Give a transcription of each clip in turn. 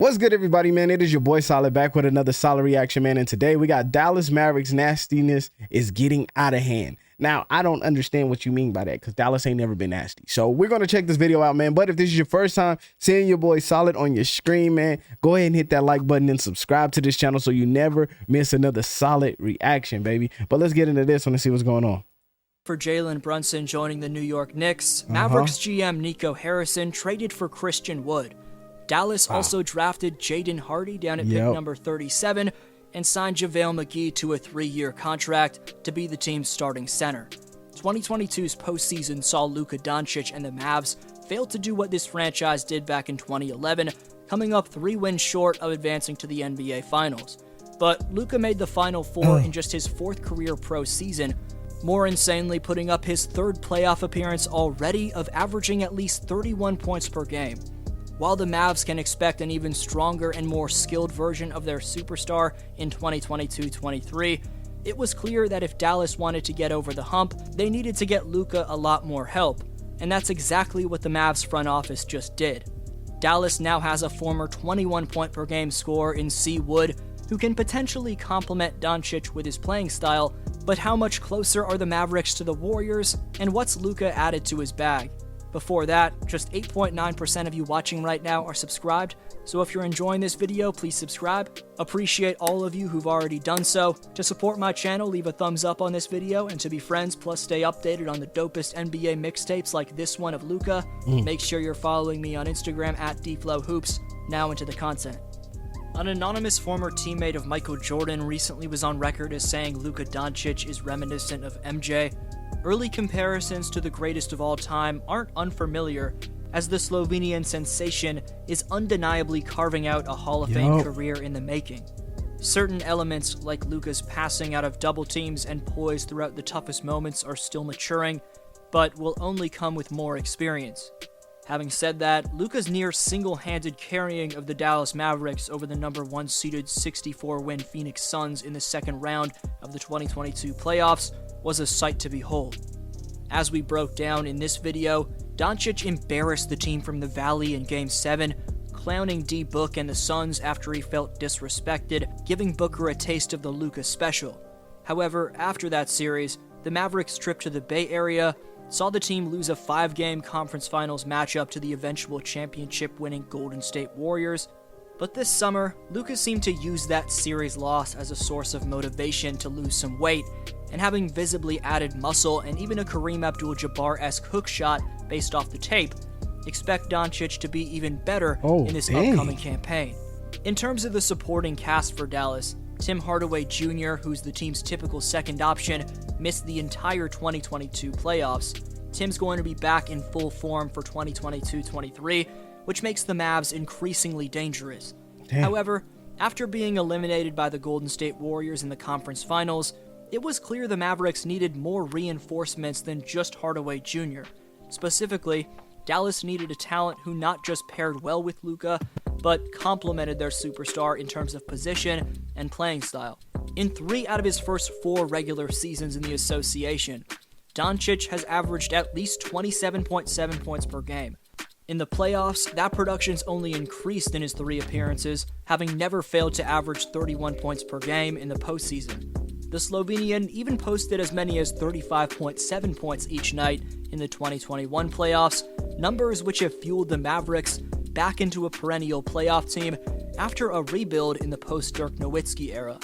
What's good, everybody, man? It is your boy Solid back with another Solid reaction, man. And today we got Dallas Mavericks nastiness is getting out of hand. Now, I don't understand what you mean by that because Dallas ain't never been nasty. So we're going to check this video out, man. But if this is your first time seeing your boy Solid on your screen, man, go ahead and hit that like button and subscribe to this channel so you never miss another Solid reaction, baby. But let's get into this one and see what's going on. For Jalen Brunson joining the New York Knicks, Mavericks GM Nico Harrison traded for Christian Wood. Dallas also drafted Jaden Hardy down at pick number 37 and signed JaVale McGee to a 3-year contract to be the team's starting center. 2022's postseason saw Luka Doncic and the Mavs fail to do what this franchise did back in 2011, coming up 3 wins short of advancing to the NBA Finals. But Luka made the Final Four in just his 4th career pro season, more insanely putting up his 3rd playoff appearance already of averaging at least 31 points per game. While the Mavs can expect an even stronger and more skilled version of their superstar in 2022-23, it was clear that if Dallas wanted to get over the hump, they needed to get Luka a lot more help, and that's exactly what the Mavs front office just did. Dallas now has a former 21-point-per-game scorer in C. Wood, who can potentially complement Doncic with his playing style, but how much closer are the Mavericks to the Warriors, and what's Luka added to his bag? Before that, just 8.9% of you watching right now are subscribed, so if you're enjoying this video, please subscribe. Appreciate all of you who've already done so. To support my channel, leave a thumbs up on this video, and to be friends plus stay updated on the dopest NBA mixtapes like this one of Luka, make sure you're following me on Instagram at DFlowHoops. Now into the content. An anonymous former teammate of Michael Jordan recently was on record as saying Luka Doncic is reminiscent of MJ. Early comparisons to the greatest of all time aren't unfamiliar, as the Slovenian sensation is undeniably carving out a Hall of Fame career in the making. Certain elements, like Luka's passing out of double teams and poise throughout the toughest moments, are still maturing, but will only come with more experience. Having said that, Luka's near single-handed carrying of the Dallas Mavericks over the number 1 seeded 64-win Phoenix Suns in the second round of the 2022 playoffs was a sight to behold. As we broke down in this video, Doncic embarrassed the team from the Valley in Game 7, clowning D-Book and the Suns after he felt disrespected, giving Booker a taste of the Luka special. However, after that series, the Mavericks' trip to the Bay Area saw the team lose a 5-game conference finals matchup to the eventual championship-winning Golden State Warriors. But this summer, Luka seemed to use that series loss as a source of motivation to lose some weight, and having visibly added muscle and even a Kareem Abdul-Jabbar-esque hook shot based off the tape, expect Doncic to be even better in this upcoming campaign. In terms of the supporting cast for Dallas, Tim Hardaway Jr., who's the team's typical second option, missed the entire 2022 playoffs. Tim's going to be back in full form for 2022-23, which makes the Mavs increasingly dangerous. However, after being eliminated by the Golden State Warriors in the conference finals, it was clear the Mavericks needed more reinforcements than just Hardaway Jr. Specifically, Dallas needed a talent who not just paired well with Luka, but complemented their superstar in terms of position and playing style. In 3 out of his first 4 regular seasons in the association, Doncic has averaged at least 27.7 points per game. In the playoffs, that production's only increased in his 3 appearances, having never failed to average 31 points per game in the postseason. The Slovenian even posted as many as 35.7 points each night in the 2021 playoffs, numbers which have fueled the Mavericks back into a perennial playoff team after a rebuild in the post-Dirk Nowitzki era.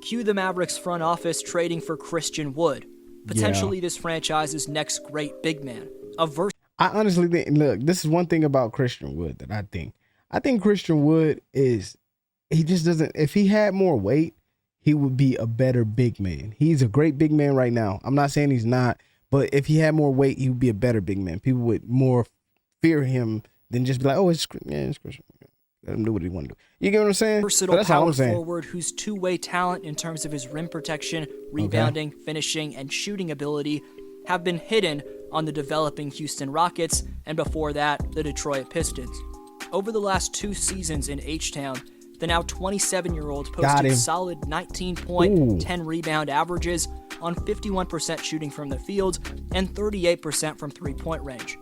Cue the Mavericks front office trading for Christian Wood, potentially this franchise's next great big man. I honestly think, look, this is one thing about Christian Wood that I think Christian Wood is, he just doesn't, if he had more weight, he would be a better big man. He's a great big man right now. I'm not saying he's not, but if he had more weight, he would be a better big man. People would more fear him than just be like, oh, it's Christian. Let him do what he want to do. You get what I'm saying? Versatile power forward whose two-way talent in terms of his rim protection, rebounding, finishing, and shooting ability have been hidden on the developing Houston Rockets, and before that, the Detroit Pistons. Over the last 2 seasons in H-Town, the now 27-year-old posted solid 19 point, 10 rebound averages on 51% shooting from the field and 38% from three-point range.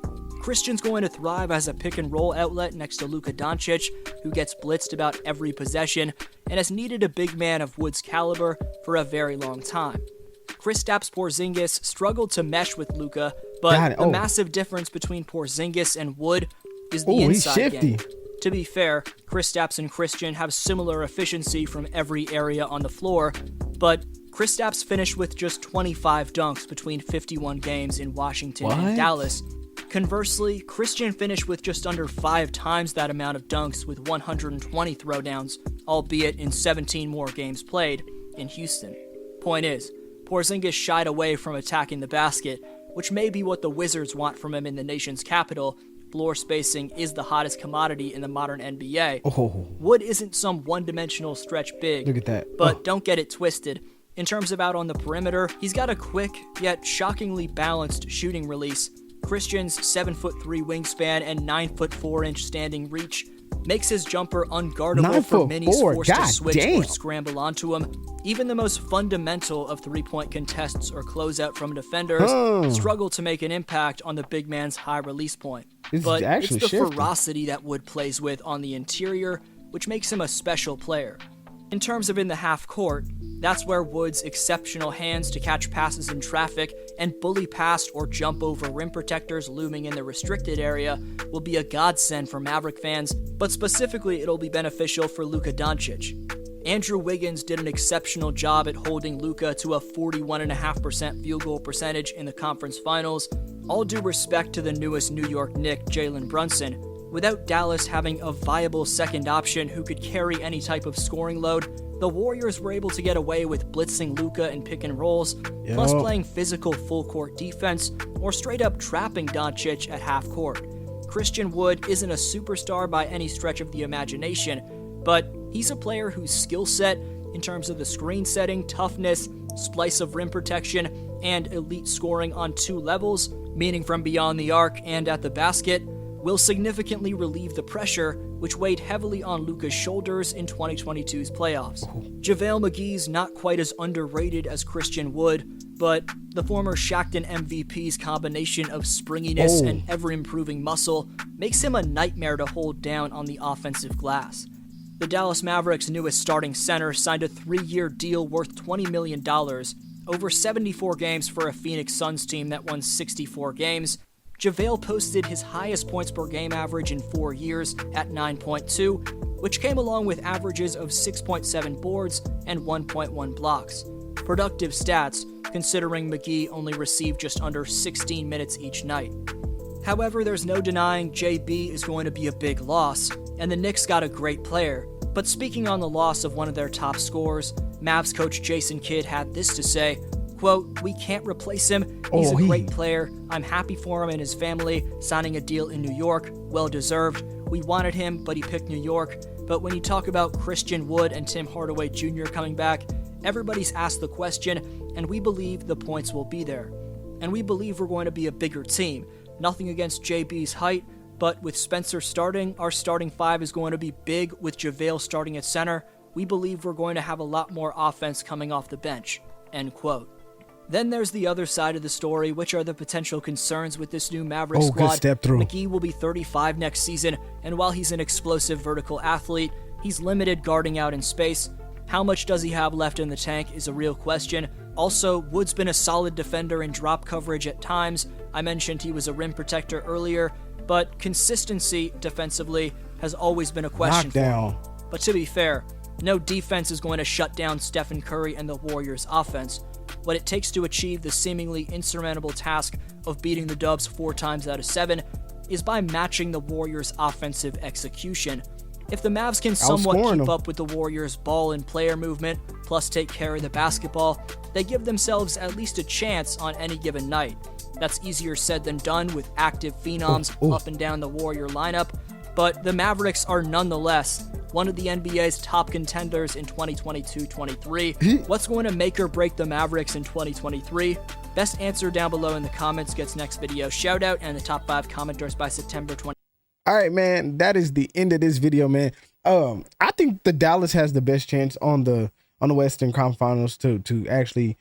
Christian's going to thrive as a pick-and-roll outlet next to Luka Doncic, who gets blitzed about every possession and has needed a big man of Wood's caliber for a very long time. Kristaps Porzingis struggled to mesh with Luka, but the massive difference between Porzingis and Wood is the inside game. To be fair, Kristaps and Christian have similar efficiency from every area on the floor, but Kristaps finished with just 25 dunks between 51 games in Washington and Dallas. Conversely, Christian finished with just under 5 times that amount of dunks with 120 throwdowns, albeit in 17 more games played in Houston. Point is, Porzingis shied away from attacking the basket, which may be what the Wizards want from him in the nation's capital. Floor spacing is the hottest commodity in the modern NBA. Wood isn't some one-dimensional stretch big. Look at that. But don't get it twisted. In terms of out on the perimeter, he's got a quick, yet shockingly balanced shooting release. Christian's 7'3" wingspan and 9'4" standing reach makes his jumper unguardable for minis forced to switch or scramble onto him. Even the most fundamental of three-point contests or closeout from defenders struggle to make an impact on the big man's high release point. But it's the ferocity that Wood plays with on the interior, which makes him a special player. In terms of in the half court, that's where Wood's exceptional hands to catch passes in traffic and bully past or jump over rim protectors looming in the restricted area will be a godsend for Maverick fans, but specifically it'll be beneficial for Luka Doncic. Andrew Wiggins did an exceptional job at holding Luka to a 41.5% field goal percentage in the conference finals. All due respect to the newest New York Knick, Jalen Brunson. Without Dallas having a viable second option who could carry any type of scoring load, the Warriors were able to get away with blitzing Luka in pick and rolls, plus playing physical full-court defense, or straight-up trapping Doncic at half-court. Christian Wood isn't a superstar by any stretch of the imagination, but he's a player whose skill set, in terms of the screen setting, toughness, splice of rim protection, and elite scoring on 2 levels, meaning from beyond the arc and at the basket, will significantly relieve the pressure which weighed heavily on Luka's shoulders in 2022's playoffs. JaVale McGee's not quite as underrated as Christian Wood, but the former Shackton MVP's combination of springiness and ever-improving muscle makes him a nightmare to hold down on the offensive glass. The Dallas Mavericks' newest starting center signed a 3-year deal worth $20 million, over 74 games for a Phoenix Suns team that won 64 games. JaVale posted his highest points per game average in 4 years at 9.2, which came along with averages of 6.7 boards and 1.1 blocks. Productive stats, considering McGee only received just under 16 minutes each night. However, there's no denying JB is going to be a big loss, and the Knicks got a great player. But speaking on the loss of one of their top scorers, Mavs coach Jason Kidd had this to say, quote, "We can't replace him. He's a great player. I'm happy for him and his family, signing a deal in New York. Well deserved. We wanted him, but he picked New York. But when you talk about Christian Wood and Tim Hardaway Jr. coming back, everybody's asked the question, and we believe the points will be there. And we believe we're going to be a bigger team. Nothing against JB's height, but with Spencer starting, our starting 5 is going to be big with JaVale starting at center. We believe we're going to have a lot more offense coming off the bench." End quote. Then there's the other side of the story, which are the potential concerns with this new Mavericks squad. McGee will be 35 next season, and while he's an explosive vertical athlete, he's limited guarding out in space. How much does he have left in the tank is a real question. Also, Wood's been a solid defender in drop coverage at times. I mentioned he was a rim protector earlier, but consistency defensively has always been a question for him. But to be fair, no defense is going to shut down Stephen Curry and the Warriors' offense. What it takes to achieve the seemingly insurmountable task of beating the Dubs 4 times out of 7 is by matching the Warriors' offensive execution. If the Mavs can somewhat keep up with the Warriors' ball and player movement, plus take care of the basketball, they give themselves at least a chance on any given night. That's easier said than done with active phenoms up and down the Warrior lineup, but the Mavericks are nonetheless one of the NBA's top contenders in 2022-23. What's going to make or break the Mavericks in 2023? Best answer down below in the comments gets next video shout out and the top 5 commenters by September 20. All right, man, that is the end of this video, man. I think the Dallas has the best chance on the Western Conference Finals to actually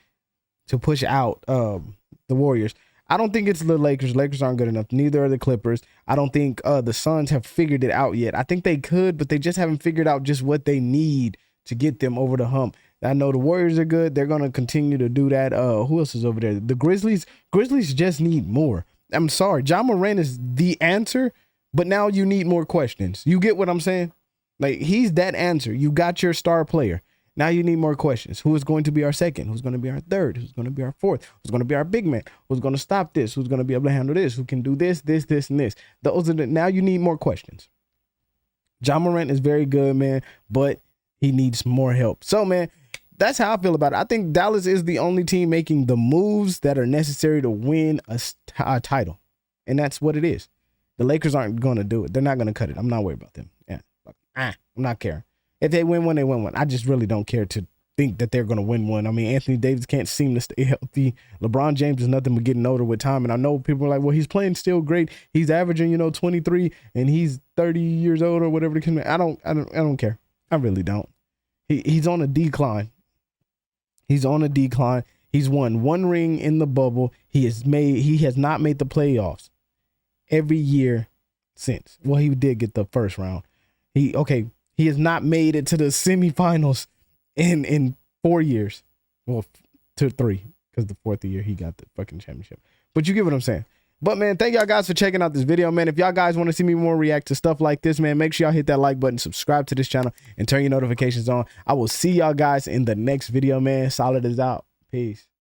push out the Warriors. I don't think it's the Lakers. Lakers aren't good enough. Neither are the Clippers. I don't think the Suns have figured it out yet. I think they could, but they just haven't figured out just what they need to get them over the hump. I know the Warriors are good. They're going to continue to do that. Who else is over there? The Grizzlies. Grizzlies just need more. I'm sorry. Ja Morant is the answer, but now you need more questions. You get what I'm saying? Like, he's that answer. You got your star player. Now you need more questions. Who is going to be our second? Who's going to be our third? Who's going to be our fourth? Who's going to be our big man? Who's going to stop this? Who's going to be able to handle this? Who can do this, and this? Those are now you need more questions. Ja Morant is very good, man, but he needs more help. So, man, that's how I feel about it. I think Dallas is the only team making the moves that are necessary to win a title. And that's what it is. The Lakers aren't going to do it. They're not going to cut it. I'm not worried about them. Yeah, I'm not caring. If they win one, they win one. I just really don't care to think that they're going to win one. I mean, Anthony Davis can't seem to stay healthy. LeBron James is nothing but getting older with time. And I know people are like, well, he's playing still great. He's averaging, 23 and he's 30 years old or whatever. I don't care. I really don't. He's on a decline. He's on a decline. He's won one ring in the bubble. He has not made the playoffs every year since. Well, he did get the first round. He has not made it to the semifinals in 4 years. Well, to 3, because the 4th year he got the fucking championship. But you get what I'm saying. But, man, thank y'all guys for checking out this video, man. If y'all guys want to see me more react to stuff like this, man, make sure y'all hit that like button, subscribe to this channel, and turn your notifications on. I will see y'all guys in the next video, man. Solid is out. Peace.